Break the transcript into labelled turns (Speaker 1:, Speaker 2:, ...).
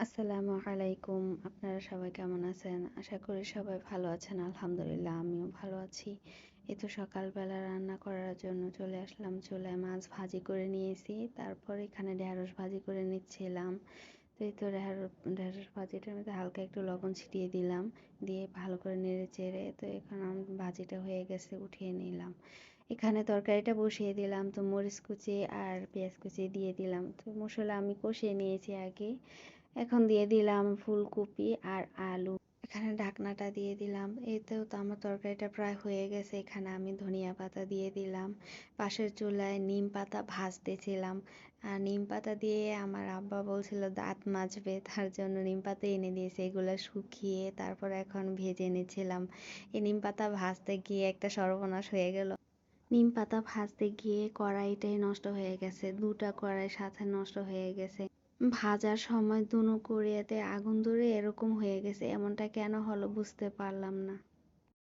Speaker 1: আসসালামু আলাইকুম। আপনারা সবাই কেমন আছেন? আশা করি সবাই ভালো আছেন। আলহামদুলিল্লাহ আমিও ভালো আছি। এই তো সকালবেলা রান্না করার জন্য চলে আসলাম চুলায়। মাছ ভাজি করে নিয়েছি। তারপর এখানে ঢেঁড়স ভাজি করে নিচ্ছিলাম। তো এই তো ঢেঁড়স ভাজিটার মধ্যে হালকা একটু লবণ ছিটিয়ে দিলাম। দিয়ে ভালো করে নেড়ে চেড়ে তো এখন ভাজিটা হয়ে গেছে, উঠিয়ে নিলাম। এখানে তরকারিটা বসিয়ে দিলাম। তো মরিচ কুচি আর পেঁয়াজ কুচি দিয়ে দিলাম। তো মশলা আমি কষিয়ে নিয়েছি আগে। এখন দিয়ে দিলাম ফুলকপি আর আলু। এখানে ঢাকনাটা দিয়ে দিলাম। এতেও তো আমার তরকারিটা প্রায় হয়ে গেছে। এখানে আমি ধনিয়া পাতা দিয়ে দিলাম। পাশের চুলায় নিম পাতা ভাজতেছিলাম। আর নিম পাতা দিয়ে আমার আব্বা বলছিল দাঁত মাজবে, তার জন্য নিম পাতা এনে দিয়েছে। এগুলো শুকিয়ে তারপর এখন ভেজে নিচ্ছিলাম। এই নিম পাতা ভাজতে গিয়ে একটা সর্বনাশ হয়ে গেল। নিম পাতা ভাজতে গিয়ে কড়াইটাই নষ্ট হয়ে গেছে। দুটা কড়াই সাথে নষ্ট হয়ে গেছে। ভাজার সময় দুনো কড়াইতে আগুন ধরে এরকম হয়ে গেছে। এমনটা কেন হলো বুঝতে পারলাম না।